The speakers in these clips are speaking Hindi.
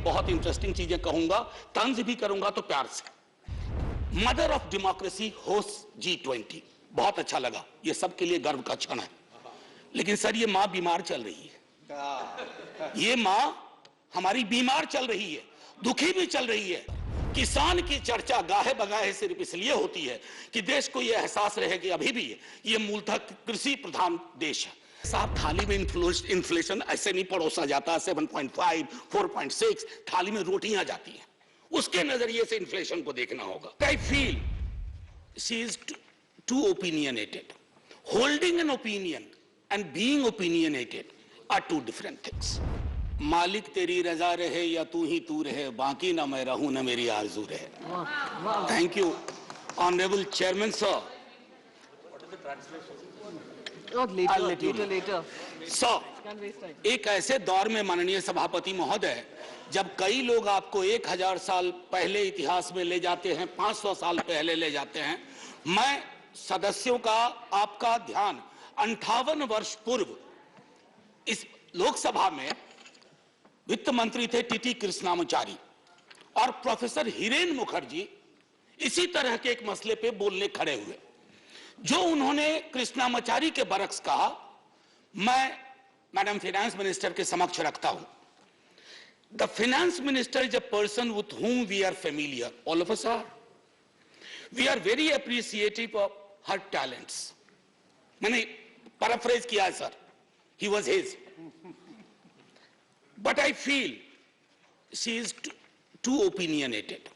बहुत इंटरेस्टिंग चीजें कहूंगा, तंज भी करूंगा तो प्यार से। Mother of democracy host G20, बहुत अच्छा लगा, ये सबके लिए गर्व का क्षण है। लेकिन सर, ये मां बीमार चल रही है, ये मां हमारी बीमार चल रही है, दुखी भी चल रही है। किसान की चर्चा गाहे बगाहे सिर्फ इसलिए होती है कि देश को यह एहसास रहे कि अभी भी ये मूलतः कृषि प्रधान देश है। साहब, थाली में इन्फ्लेशन ऐसे नहीं परोसा जाता। 7.5, 4.6 थाली में रोटियां जाती हैं, उसके नजरिए से इन्फ्लेशन को देखना होगा। I feel she is too opinionated. Holding an opinion and being opinionated are two different things. मालिक तेरी रजा रहे या तू ही तू रहे, बाकी ना मैं रहूं ना मेरी आरजू रहे। Thank you honourable chairman sir. एक ऐसे दौर में माननीय सभापति महोदय, जब कई लोग आपको 1000 साल पहले इतिहास में ले जाते हैं, 500 साल पहले ले जाते हैं, मैं सदस्यों का आपका ध्यान 58 वर्ष पूर्व इस लोकसभा में वित्त मंत्री थे टीटी कृष्णामाचारी और प्रोफेसर हिरेन मुखर्जी इसी तरह के एक मसले पे बोलने खड़े हुए। जो उन्होंने कृष्णामाचारी के बरक्स कहा, मैं मैडम फाइनेंस मिनिस्टर के समक्ष रखता हूं। The finance minister is a person with whom we are familiar, all of us are. We are very appreciative of her talents. मैंने पैराफ्रेज किया है sir, he was his. But I feel she is too opinionated.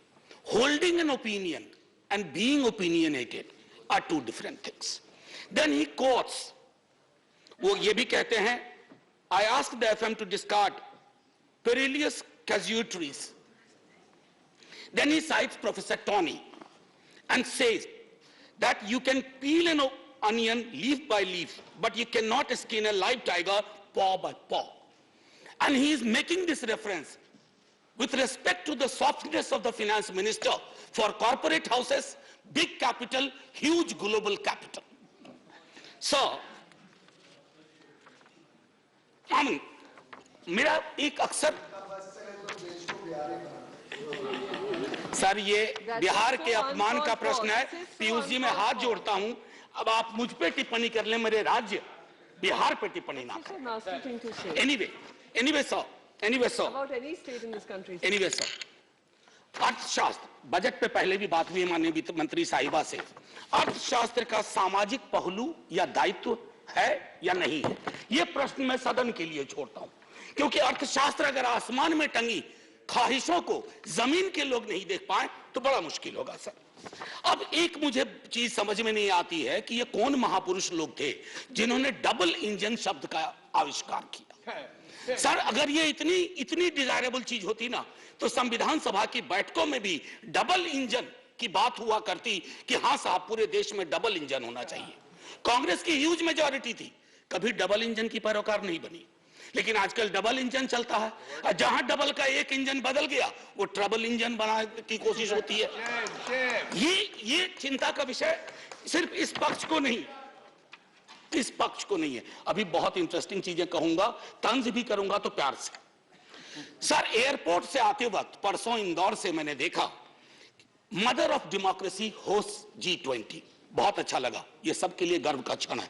Holding an opinion and being opinionated are two different things. Then he quotes, वो ये भी कहते हैं, I asked the FM to discard perilous casualties. Then he cites Professor Tony and says that you can peel an onion leaf by leaf, but you cannot skin a live tiger paw by paw. And he is making this reference with respect to the softness of the finance minister for corporate houses, big capital, huge global capital. So, मेरा एक अक्सर सर, ये बिहार के अपमान का प्रश्न है। पीयूष जी, मैं हाथ जोड़ता हूं, अब आप मुझ पे टिप्पणी कर लें, मेरे राज्य बिहार पे टिप्पणी ना करें। Anyway, sir. About any state in this country. Anyway, sir. अर्थशास्त्र, बजट पे पहले भी बात हुई माननीय वित्त मंत्री साहिबा से। अर्थशास्त्र का सामाजिक पहलू या दायित्व है या नहीं है, यह प्रश्न मैं सदन के लिए छोड़ता हूं, क्योंकि अर्थशास्त्र अगर आसमान में टंगी ख्वाहिशों को जमीन के लोग नहीं देख पाए तो बड़ा मुश्किल होगा सर। अब एक मुझे चीज समझ में नहीं आती है कि ये कौन महापुरुष लोग थे जिन्होंने डबल इंजन शब्द का आविष्कार किया। सर, अगर ये इतनी डिजायरेबल चीज होती ना, तो संविधान सभा की बैठकों में भी डबल इंजन की बात हुआ करती कि हां साहब, पूरे देश में डबल इंजन होना चाहिए। कांग्रेस की ह्यूज मेजॉरिटी थी, कभी डबल इंजन की पैरोकार नहीं बनी। लेकिन आजकल डबल इंजन चलता है, और जहां डबल का एक इंजन बदल गया, वो ट्रबल इंजन बनाने की कोशिश होती है। ये चिंता का विषय सिर्फ इस पक्ष को नहीं, इस पक्ष को नहीं है। अभी बहुत इंटरेस्टिंग चीजें कहूंगा, तंज भी करूंगा तो प्यार से। सर, एयरपोर्ट से आते वक्त परसों इंदौर से मैंने देखा mother of democracy host G20, बहुत अच्छा लगा, ये सबके लिए गर्व का क्षण है।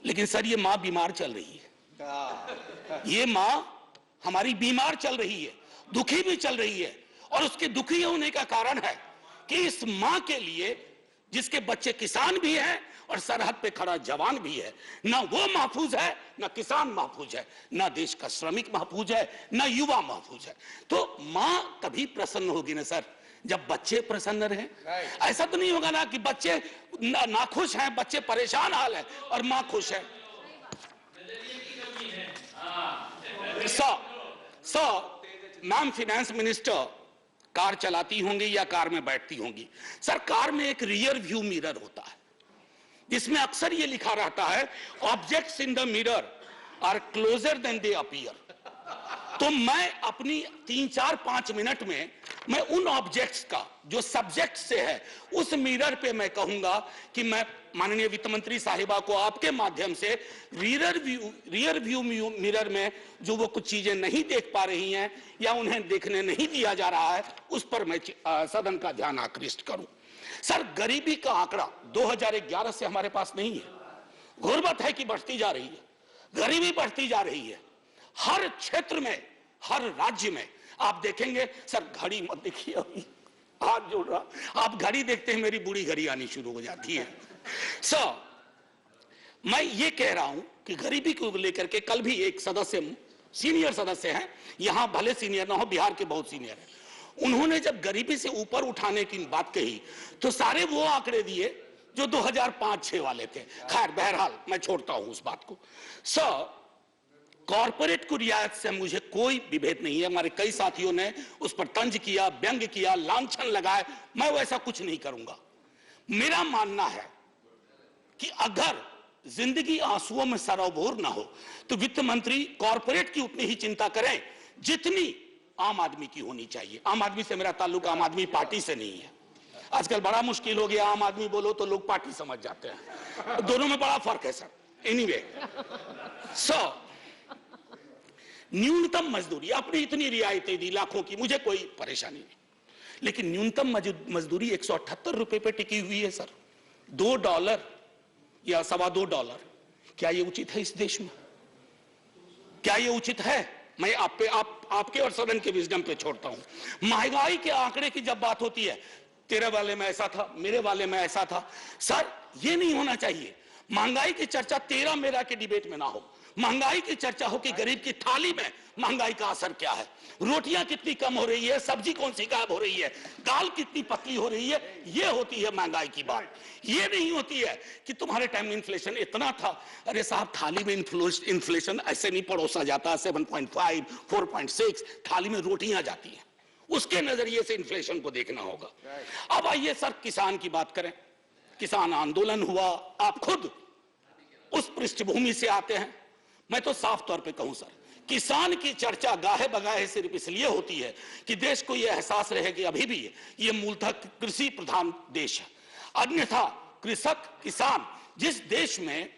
लेकिन सर, ये मां बीमार चल रही है, ये मां हमारी बीमार चल रही है, दुखी भी चल रही है। और उसके दुखी होने का कारण है कि इस मां के लिए, जिसके बच्चे किसान भी हैं और सरहद पे खड़ा जवान भी है, ना वो महफूज है, ना किसान महफूज है, ना देश का श्रमिक महफूज है, ना युवा महफूज है। तो मां तभी प्रसन्न होगी ना सर, जब बच्चे प्रसन्न रहे। ऐसा तो नहीं होगा ना कि बच्चे नाखुश हैं, बच्चे परेशान हाल है और मां खुश है। मैम फाइनेंस मिनिस्टर कार चलाती होंगी या कार में बैठती होंगी। सर, कार में एक रियर व्यू मिरर होता है, जिसमें अक्सर यह लिखा रहता है, objects in the mirror are closer than they appear. तो मैं अपनी 3, 4, 5 मिनट में मैं उन ऑब्जेक्ट्स का जो सब्जेक्ट से है उस मिरर पे मैं कहूंगा कि मैं माननीय वित्त मंत्री साहिबा को आपके माध्यम से रियर व्यू मिरर में जो वो कुछ चीजें नहीं देख पा रही हैं या उन्हें देखने नहीं दिया जा रहा है उस पर मैं सदन का ध्यान आकृष्ट करूं। सर, गरीबी का आंकड़ा 2011 से हमारे पास नहीं है। गुर्बत है कि बढ़ती जा रही है, गरीबी बढ़ती जा रही है हर क्षेत्र में, हर राज्य में। आप देखेंगे सर, घड़ी मत देखिए, अभी हाथ जोड़ रहा, आप घड़ी देखते हैं मेरी बूढ़ी घड़ी आनी शुरू हो जाती है। सर, मैं ये कह रहा हूं कि गरीबी को लेकर के कल भी एक सदस्य, सीनियर सदस्य हैं, यहां भले सीनियर ना हो, बिहार के बहुत सीनियर हैं, उन्होंने जब गरीबी से ऊपर उठाने की बात कही तो सारे वो आंकड़े दिए जो 2005-6 वाले थे। खैर, बहरहाल मैं छोड़ता हूं उस बात को। सर, कॉर्पोरेट को रियायत से मुझे कोई विभेद नहीं है। हमारे कई साथियों ने उस पर तंज किया, व्यंग किया, लांछन लगाए, मैं वैसा कुछ नहीं करूंगा। मेरा मानना है कि अगर जिंदगी आंसुओं में सरोबोर ना हो तो वित्त मंत्री कॉर्पोरेट की उतनी ही चिंता करें जितनी आम आदमी की होनी चाहिए। आम आदमी से मेरा ताल्लुक आम आदमी पार्टी से नहीं है। आजकल बड़ा मुश्किल हो गया, आम आदमी बोलो तो लोग पार्टी समझ जाते हैं, दोनों में बड़ा फर्क है सर। एनीवे, सो न्यूनतम मजदूरी, आपने इतनी रियायतें दी लाखों की, मुझे कोई परेशानी नहीं, लेकिन न्यूनतम मजदूरी 178 रुपए पे टिकी हुई है सर। $2 या $2.25, क्या ये उचित है इस देश में? क्या ये उचित है? मैं आपके और सदन के विजडम पे छोड़ता हूं। महंगाई के आंकड़े की जब बात होती है, तेरे वाले में ऐसा था, मेरे वाले में ऐसा था, सर ये नहीं होना चाहिए। महंगाई की चर्चा तेरा मेरा के डिबेट में ना हो, महंगाई की चर्चा हो कि गरीब की थाली में महंगाई का असर क्या है, रोटियां कितनी कम हो रही है, सब्जी कौन सी गायब हो रही है, दाल कितनी पतली हो रही है, ये होती है महंगाई की बात। ये नहीं होती है कि तुम्हारे टाइम में इन्फ्लेशन इतना था। अरे साहब, थाली में इन्फ्लेशन ऐसे नहीं परोसा जाता, 7.5, 4.6 थाली में रोटियां जाती हैं, उसके नजरिए से इन्फ्लेशन को देखना होगा। अब आइए सर, किसान की बात करें। किसान आंदोलन हुआ, आप खुद उस पृष्ठभूमि से आते हैं। मैं तो साफ तौर पे कहूं सर, किसान की चर्चा गाहे बगाहे सिर्फ इसलिए होती है कि देश को यह एहसास रहे कि अभी भी ये मूलतः कृषि प्रधान देश है। अन्यथा कृषक, किसान, जिस देश में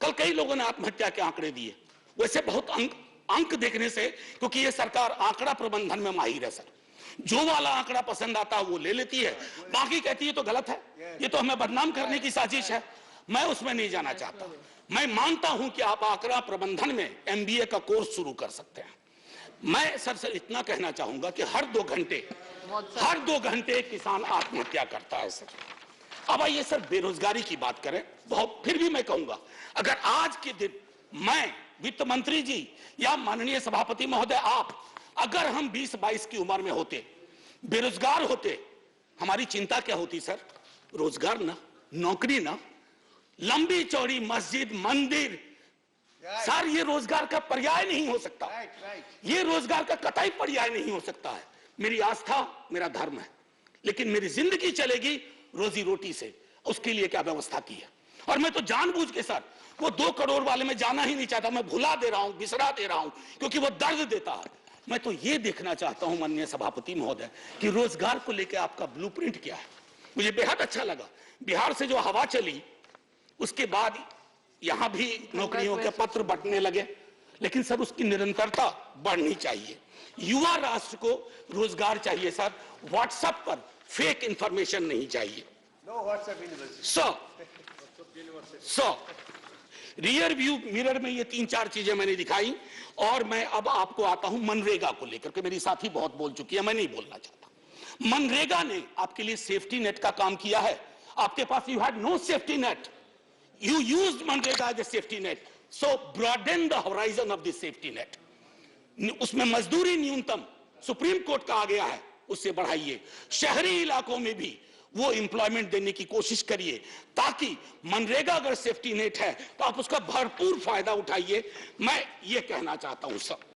कल कई लोगों ने आत्महत्या के आंकड़े दिए, वैसे बहुत अंक देखने से, क्योंकि ये सरकार आंकड़ा प्रबंधन में माहिर है सर, जो वाला आंकड़ा पसंद आता है वो ले लेती है, बाकी कहती है तो गलत है, ये तो हमें बदनाम करने की साजिश है। मैं उसमें नहीं जाना चाहता। मैं मानता हूं कि आप आंकड़ा प्रबंधन में MBA का कोर्स शुरू कर सकते हैं। मैं सर से इतना कहना चाहूंगा कि हर 2 घंटे किसान आत्महत्या करता है सर। अब आइए सर, बेरोजगारी की बात करें। बहुत फिर भी मैं कहूंगा, अगर आज के दिन मैं, वित्त मंत्री जी या माननीय सभापति महोदय आप, अगर हम 20-22 की उम्र में होते, बेरोजगार होते, हमारी चिंता क्या होती सर? रोजगार ना, नौकरी ना, लंबी चौड़ी मस्जिद, मंदिर, सर ये रोजगार का पर्याय नहीं हो सकता। ये रोजगार का कतई पर्याय नहीं हो सकता है। मेरी आस्था मेरा धर्म है, लेकिन मेरी जिंदगी चलेगी रोजी रोटी से, उसके लिए क्या व्यवस्था की है। और मैं तो जानबूझ के सर वो 2 करोड़ वाले में जाना ही नहीं चाहता, मैं भुला दे रहा हूं, बिसरा दे रहा हूं, क्योंकि वो दर्द देता है। मैं तो ये देखना चाहता हूं माननीय सभापति महोदय कि रोजगार को लेकर आपका ब्लूप्रिंट क्या है। मुझे बेहद अच्छा लगा, बिहार से जो हवा चली उसके बाद यहां भी नौकरियों के पत्र बंटने लगे, लेकिन सर उसकी निरंतरता बढ़नी चाहिए। युवा राष्ट्र को रोजगार चाहिए सर, व्हाट्सएप पर फेक इंफॉर्मेशन नहीं चाहिए। सो रियर व्यू मिरर में ये 3-4 चीजें मैंने दिखाई, और मैं अब आपको आता हूं मनरेगा को लेकर के। मेरी साथी बहुत बोल चुकी है, मैं नहीं बोलना चाहता। मनरेगा ने आपके लिए सेफ्टी नेट का काम किया है। आपके पास you had no safety net, you used MNREGA as a safety net, so broaden the horizon of this safety net. उसमें मजदूरी न्यूनतम सुप्रीम कोर्ट का आ गया है, उससे बढ़ाइए। शहरी इलाकों में भी वो एम्प्लॉयमेंट देने की कोशिश करिए, ताकि मनरेगा अगर सेफ्टी नेट है तो आप उसका भरपूर फायदा उठाइए। मैं ये कहना चाहता हूं सब